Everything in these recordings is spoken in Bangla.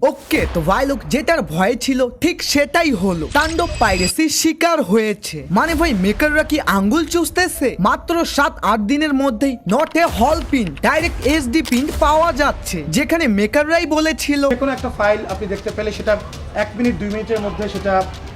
ওকে, তো ভাই লোক যেটার ভয় ছিল ঠিক সেটাই হলো, তাণ্ডব পাইরেসির শিকার হয়েছে। মানে ভাই মেকাররা কি আঙ্গুল চুষতেছে? মাত্র 7-8 দিনের মধ্যেই নট এ হল প্রিন্ট, ডাইরেক্ট এসডি প্রিন্ট পাওয়া যাচ্ছে, যেখানে মেকাররাই বলেছিল যে কোনো একটা ফাইল আপনি দেখতে পেলে সেটা 1 মিনিট 2 মিনিটের মধ্যে সেটা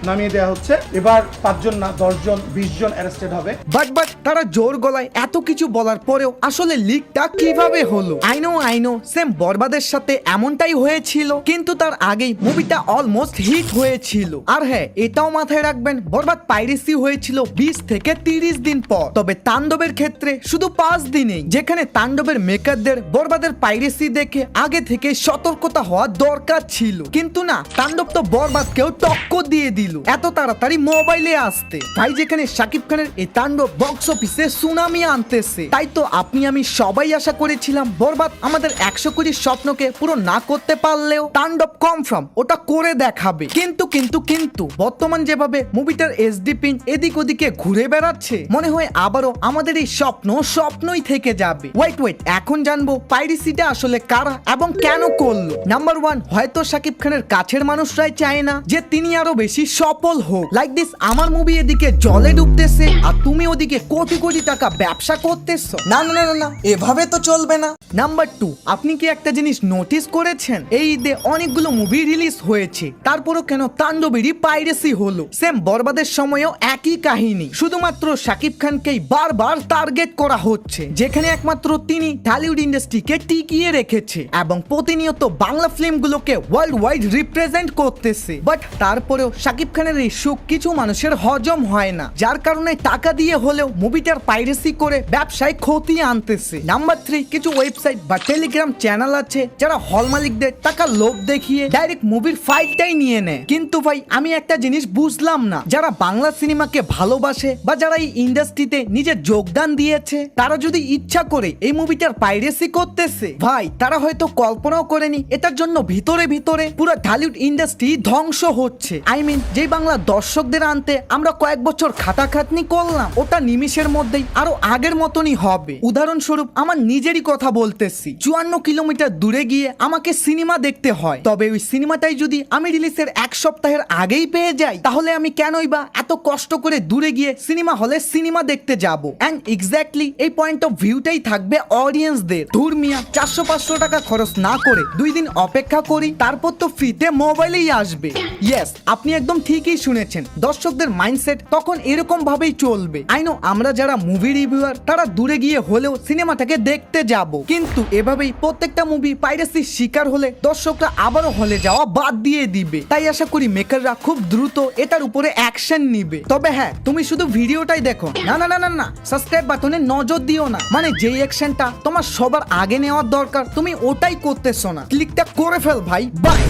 নামিয়ে দেওয়া হচ্ছে। এবার 5 জন না 10 জন 20 জন অ্যারেস্টেড হবে। বাট তারা জোর গলায় এত কিছু বলার পরেও আসলে লিকটা কিভাবে হলো? আই নো সেম বরবাদের সাথে এমনটাই হয়েছিল, কিন্তু তার আগেই মুভিটা অলমোস্ট হিট হয়েছিল। আর হ্যাঁ, এটাও মাথায় রাখবেন, বরবাদ পাইরেসি হয়েছিল 20 থেকে 30 দিন পর, তবে তাণ্ডবের ক্ষেত্রে শুধু 5 দিনেই, যেখানে তাণ্ডবের মেকারদের বরবাদের পাইরেসি দেখে আগে থেকে সতর্কতা হওয়া দরকার ছিল। কিন্তু না, তাণ্ডব তো বরবাদকেও টক্কর দিয়ে দিল এত তাড়াতাড়ি মোবাইলে আসতে। তাই যেখানে শাকিব খানের এই তাণ্ডব বক্স অফিসে সুনামি আনতেছে, তাই তো আপনি আমি সবাই আশা করেছিলাম বরবাদ আমাদের 100 কোটির স্বপ্নকে পুরো না করতে পারলেও তাণ্ডব কনফার্ম ওটা করে দেখাবে। কিন্তু বর্তমান যেভাবে মুভিটার এসডি প্রিন্ট এদিক ওদিকে ঘুরে বেড়াচ্ছে, মনে হয় আবারও আমাদের এই স্বপ্নই থেকে যাবে। ওয়েট, এখন জানবো পাইরেসিটা আসলে কারা এবং কেন করলো। নাম্বার 1, হয়তো শাকিব খানের কাছের মানুষরাই চায় না যে তিনি আরো বেশি সফল হোক। লাইক দিস, আমার মুভি এদিকে জলে ডুবতেছে আর তুমি ওদিকে কোটি কোটি টাকা ব্যবসা করতেছো। না, এভাবে তো চলবে না। নাম্বার 2, আপনি কি একটা জিনিস নোটিস করেছেন? এই ঈদে অনেকগুলো মুভি রিলিজ হয়েছে, তারপরও কেন তাণ্ডবেরই পাইরেসি হলো? সেম বরবাদের সময়ও একই কাহিনী, শুধুমাত্র শাকিব খানকেই বারবার টার্গেট করা হচ্ছে, যেখানে একমাত্র তিনি ঢালিউড ইন্ডাস্ট্রিকে টিকিয়ে রেখেছে এবং প্রতিনিয়ত বাংলা ফিল্মগুলোকে ওয়ার্ল্ড ওয়াইড রিপ্রেজেন্ট করতেছে। বাট তারপরেও শাকিব খানের এই সুখ কিছু মানুষের হজম হয় না, যার কারণে টাকা দিয়ে হলেও মুভিটার পাইরেসি করে ব্যবসায় ক্ষতি আনতেছে। নাম্বার 3, কিছু ওয়েবসাইট বা টেলিগ্রাম চ্যানেল আছে যারা হল মালিকদের টাকা লোভ দেখিয়ে ডাইরেক্ট মুভির ফাইলটাই নিয়ে নেয়। কিন্তু ভাই আমি একটা জিনিস বুঝলাম না, যারা বাংলা সিনেমাকে ভালোবাসে বা যারা এই ইন্ডাস্ট্রিতে নিজের যোগদান দিয়েছে, তারা যদি ইচ্ছা করে এই মুভিটার পাইরেসি করতেছে, ভাই তারা হয়তো কল্পনাও করেনি এটার জন্য ভিতরে পুরো ঢালিউড ইন্ডাস্ট্রি ধ্বংস হচ্ছে। যে বাংলা দর্শকদের আনতে আমরা কয়েক বছর খাটাখাটনি করলাম, ওটা নিমিষের মধ্যেই আরো আগের মতনই হবে। উদাহরণস্বরূপ আমার নিজেরই কথা বলতেছি, 54 কিলোমিটার দূরে গিয়ে আমাকে সিনেমা দেখতে হয়, তবে ওই সিনেমাটাই যদি আমি রিলিজের 1 সপ্তাহের আগেই পেয়ে যাই, তাহলে আমি কেনই বা এত কষ্ট করে দূরে গিয়ে সিনেমা হলে সিনেমা দেখতে যাব? এন্ড এক্স্যাক্টলি এই পয়েন্ট অফ ভিউটাই থাকবে অডিয়েন্সদের। ধুর মিয়া, 400-500 টাকা খরচ না করে 2 দিন অপেক্ষা করি, তারপর তো ফ্রিতে মোবাইলেই আসবে। ইয়েস, আপনি একদম ঠিকই শুনেছেন, দর্শকদের মাইন্ডসেট তখন এরকম ভাবেই চলবে। আই নো আমরা যারা মুভি রিভিউয়ার তারা দূরে গিয়ে হলেও সিনেমাটাকে দেখতে যাব, কিন্তু এভাবেই প্রত্যেকটা মুভি পাইরেসির শিকার হলে দর্শকরা আবারও হলে যাওয়া বাদ দিয়ে দিবে। তাই আশা করি মেকাররা খুব দ্রুত এটার উপরে অ্যাকশন নিবে। তবে হ্যাঁ, তুমি শুধু ভিডিওটাই দেখো, না সাবস্ক্রাইব বাটনে নজর দিও না। মানে যেই অ্যাকশনটা তোমার সবার আগে নেওয়ার দরকার তুমি ওটাই করতেছো না, ক্লিকটা করে ফেল ভাই। বাই।